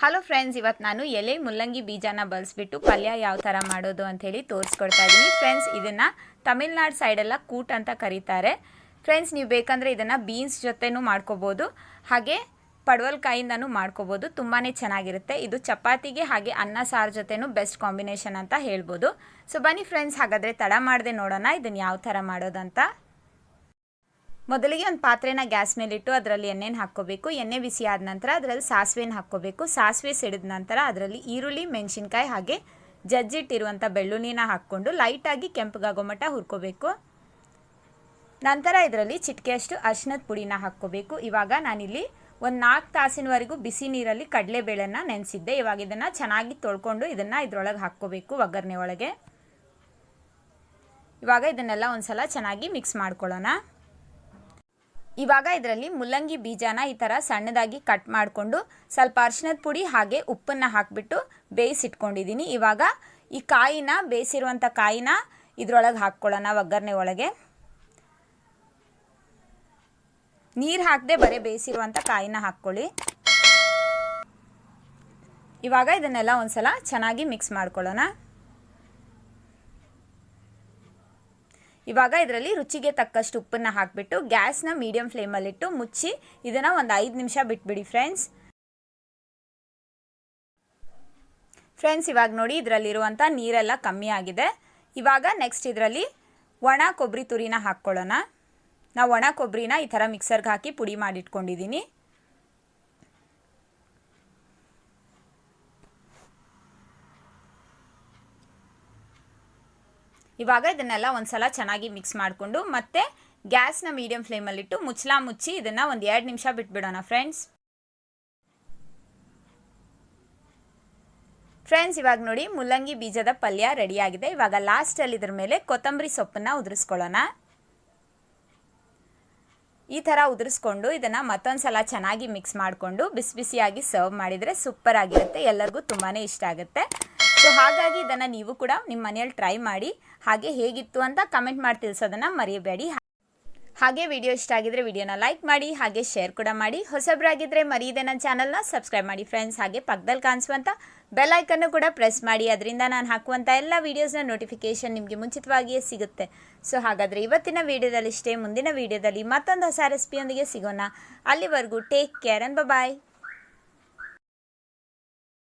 Hello friends, ಇವತ್ತು ನಾನು ಎಲೆ ಮುಲ್ಲಂಗಿ ಬೀಜನ ಬಳಸ್ಬಿಟ್ಟು ಪಲ್ಯ ಯಾವ ಥರ ಮಾಡೋದು ಅಂಥೇಳಿ ತೋರಿಸ್ಕೊಡ್ತಾ ಇದ್ದೀನಿ. ಫ್ರೆಂಡ್ಸ್, ಇದನ್ನು ತಮಿಳ್ನಾಡು ಸೈಡೆಲ್ಲ ಕೂಟ್ ಅಂತ ಕರೀತಾರೆ. ಫ್ರೆಂಡ್ಸ್, ನೀವು ಬೇಕಂದರೆ ಇದನ್ನು ಬೀನ್ಸ್ ಜೊತೆನೂ ಮಾಡ್ಕೋಬೋದು, ಹಾಗೆ ಪಡವಲಕಾಯಿಂದನೂ ಮಾಡ್ಕೋಬೋದು. ತುಂಬಾ ಚೆನ್ನಾಗಿರುತ್ತೆ. ಇದು ಚಪಾತಿಗೆ ಹಾಗೆ ಅನ್ನ ಸಾರು ಜೊತೆನೂ ಬೆಸ್ಟ್ ಕಾಂಬಿನೇಷನ್ ಅಂತ ಹೇಳ್ಬೋದು. ಸೊ ಬನ್ನಿ ಫ್ರೆಂಡ್ಸ್, ಹಾಗಾದರೆ ತಡ ಮಾಡದೆ ನೋಡೋಣ ಇದನ್ನು ಯಾವ ಥರ ಮಾಡೋದಂತ. ಮೊದಲಿಗೆ ಒಂದು ಪಾತ್ರೆನ ಗ್ಯಾಸ್ ಮೇಲಿಟ್ಟು ಅದರಲ್ಲಿ ಎಣ್ಣೆನ ಹಾಕ್ಕೋಬೇಕು. ಎಣ್ಣೆ ಬಿಸಿ ಆದ ನಂತರ ಅದರಲ್ಲಿ ಸಾಸಿವೆನ ಹಾಕ್ಕೋಬೇಕು. ಸಾಸಿವೆ ಸಿಡಿದ ನಂತರ ಅದರಲ್ಲಿ ಈರುಳ್ಳಿ, ಮೆಣಸಿನ್ಕಾಯಿ ಹಾಗೆ ಜಜ್ಜಿಟ್ಟಿರುವಂಥ ಬೆಳ್ಳುಳ್ಳಿನ ಹಾಕ್ಕೊಂಡು ಲೈಟಾಗಿ ಕೆಂಪಗಾಗೋ ಮಟ್ಟ ಹುರ್ಕೋಬೇಕು. ನಂತರ ಇದರಲ್ಲಿ ಚಿಟಿಕೆಯಷ್ಟು ಅರಿಶಿಣದ ಪುಡಿನ ಹಾಕ್ಕೋಬೇಕು. ಇವಾಗ ನಾನಿಲ್ಲಿ ಒಂದು 4 ತಾಸಿನವರೆಗೂ ಬಿಸಿ ನೀರಲ್ಲಿ ಕಡಲೆಬೇಳೆನ ನೆನೆಸಿದ್ದೆ. ಇವಾಗ ಇದನ್ನು ಚೆನ್ನಾಗಿ ತೊಳ್ಕೊಂಡು ಇದನ್ನು ಇದರೊಳಗೆ ಹಾಕ್ಕೋಬೇಕು ಒಗ್ಗರಣೆ ಒಳಗೆ. ಇವಾಗ ಇದನ್ನೆಲ್ಲ ಒಂದ್ಸಲ ಚೆನ್ನಾಗಿ ಮಿಕ್ಸ್ ಮಾಡ್ಕೊಳ್ಳೋಣ. ಇವಾಗ ಇದರಲ್ಲಿ ಮುಲ್ಲಂಗಿ ಬೀಜನ ಈ ಥರ ಸಣ್ಣದಾಗಿ ಕಟ್ ಮಾಡಿಕೊಂಡು ಸ್ವಲ್ಪ ಅರಿಶಿಣದ ಪುಡಿ ಹಾಗೆ ಉಪ್ಪನ್ನು ಹಾಕಿಬಿಟ್ಟು ಬೇಯಿಸಿಟ್ಕೊಂಡಿದ್ದೀನಿ. ಇವಾಗ ಈ ಕಾಯಿನ ಬೇಯಿಸಿರುವಂಥ ಕಾಯಿನ ಇದರೊಳಗೆ ಹಾಕ್ಕೊಳ್ಳೋಣ ಒಗ್ಗರಣೆ ಒಳಗೆ. ನೀರು ಹಾಕದೆ ಬರೀ ಬೇಯಿಸಿರುವಂಥ ಕಾಯಿನ ಹಾಕ್ಕೊಳ್ಳಿ. ಇವಾಗ ಇದನ್ನೆಲ್ಲ ಒಂದ್ಸಲ ಚೆನ್ನಾಗಿ ಮಿಕ್ಸ್ ಮಾಡ್ಕೊಳ್ಳೋಣ. ಇವಾಗ ಇದರಲ್ಲಿ ರುಚಿಗೆ ತಕ್ಕಷ್ಟು ಉಪ್ಪನ್ನು ಹಾಕಿಬಿಟ್ಟು ಗ್ಯಾಸ್ನ ಮೀಡಿಯಂ ಫ್ಲೇಮಲ್ಲಿಟ್ಟು ಮುಚ್ಚಿ ಇದನ್ನು ಒಂದು 5 ನಿಮಿಷ ಬಿಟ್ಬಿಡಿ ಫ್ರೆಂಡ್ಸ್. ಇವಾಗ ನೋಡಿ ಇದರಲ್ಲಿರುವಂಥ ನೀರೆಲ್ಲ ಕಮ್ಮಿ ಆಗಿದೆ. ಇವಾಗ ನೆಕ್ಸ್ಟ್ ಇದರಲ್ಲಿ ಒಣ ಕೊಬ್ಬರಿ ತುರಿನ ಹಾಕ್ಕೊಳ್ಳೋಣ. ನಾವು ಒಣ ಕೊಬ್ಬರಿನ ಈ ಥರ ಮಿಕ್ಸರ್ಗೆ ಹಾಕಿ ಪುಡಿ ಮಾಡಿಟ್ಕೊಂಡಿದ್ದೀನಿ. ಇವಾಗ ಇದನ್ನೆಲ್ಲ ಒಂದ್ಸಲ ಚೆನ್ನಾಗಿ ಮಿಕ್ಸ್ ಮಾಡಿಕೊಂಡು ಮತ್ತೆ ಗ್ಯಾಸ್ನ ಮೀಡಿಯಂ ಫ್ಲೇಮಲ್ಲಿಟ್ಟು ಮುಚ್ಚಿ ಇದನ್ನು ಒಂದು 2 ನಿಮಿಷ ಬಿಟ್ಬಿಡೋಣ ಫ್ರೆಂಡ್ಸ್. ಇವಾಗ ನೋಡಿ ಮುಲ್ಲಂಗಿ ಬೀಜದ ಪಲ್ಯ ರೆಡಿಯಾಗಿದೆ. ಇವಾಗ ಲಾಸ್ಟಲ್ಲಿ ಇದ್ರ ಮೇಲೆ ಕೊತ್ತಂಬರಿ ಸೊಪ್ಪನ್ನು ಉದುರಿಸ್ಕೊಳ್ಳೋಣ. ಈ ಥರ ಉದುರಿಸ್ಕೊಂಡು ಇದನ್ನು ಮತ್ತೊಂದು ಸಲ ಚೆನ್ನಾಗಿ ಮಿಕ್ಸ್ ಮಾಡಿಕೊಂಡು ಬಿಸಿ ಬಿಸಿಯಾಗಿ ಸರ್ವ್ ಮಾಡಿದರೆ ಸೂಪರ್ ಆಗಿರುತ್ತೆ. ಎಲ್ಲರಿಗೂ ತುಂಬಾ ಇಷ್ಟ ಆಗುತ್ತೆ. ಸೊ ಹಾಗಾಗಿ ಇದನ್ನು ನೀವು ಕೂಡ ನಿಮ್ಮ ಮನೆಯಲ್ಲಿ ಟ್ರೈ ಮಾಡಿ, ಹಾಗೆ ಹೇಗಿತ್ತು ಅಂತ ಕಮೆಂಟ್ ಮಾಡಿ ತಿಳಿಸೋದನ್ನು ಮರೆಯಬೇಡಿ. ಹಾಗೆ ವಿಡಿಯೋ ಇಷ್ಟ ಆಗಿದ್ರೆ ವಿಡಿಯೋನ ಲೈಕ್ ಮಾಡಿ, ಹಾಗೆ ಶೇರ್ ಕೂಡ ಮಾಡಿ. ಹೊಸಬ್ರಾಗಿದ್ದರೆ ಮರೆಯದೆ ನನ್ನ ಚಾನಲ್ನ ಸಬ್ಸ್ಕ್ರೈಬ್ ಮಾಡಿ ಫ್ರೆಂಡ್ಸ್. ಹಾಗೆ ಪಕ್ಕದಲ್ಲಿ ಕಾಣಿಸುವಂಥ ಬೆಲ್ ಐಕನ್ನು ಕೂಡ ಪ್ರೆಸ್ ಮಾಡಿ. ಅದರಿಂದ ನಾನು ಹಾಕುವಂಥ ಎಲ್ಲ ವೀಡಿಯೋಸ್ನ ನೋಟಿಫಿಕೇಷನ್ ನಿಮಗೆ ಮುಂಚಿತವಾಗಿಯೇ ಸಿಗುತ್ತೆ. ಸೊ ಹಾಗಾದರೆ ಇವತ್ತಿನ ವೀಡಿಯೋದಲ್ಲಿ ಇಷ್ಟೇ. ಮುಂದಿನ ವೀಡಿಯೋದಲ್ಲಿ ಮತ್ತೊಂದು ಹೊಸ ರೆಸಿಪಿಯೊಂದಿಗೆ ಸಿಗೋಣ. ಅಲ್ಲಿವರೆಗೂ ಟೇಕ್ ಕೇರ್ ಅಂಡ್ ಬಾಯ್.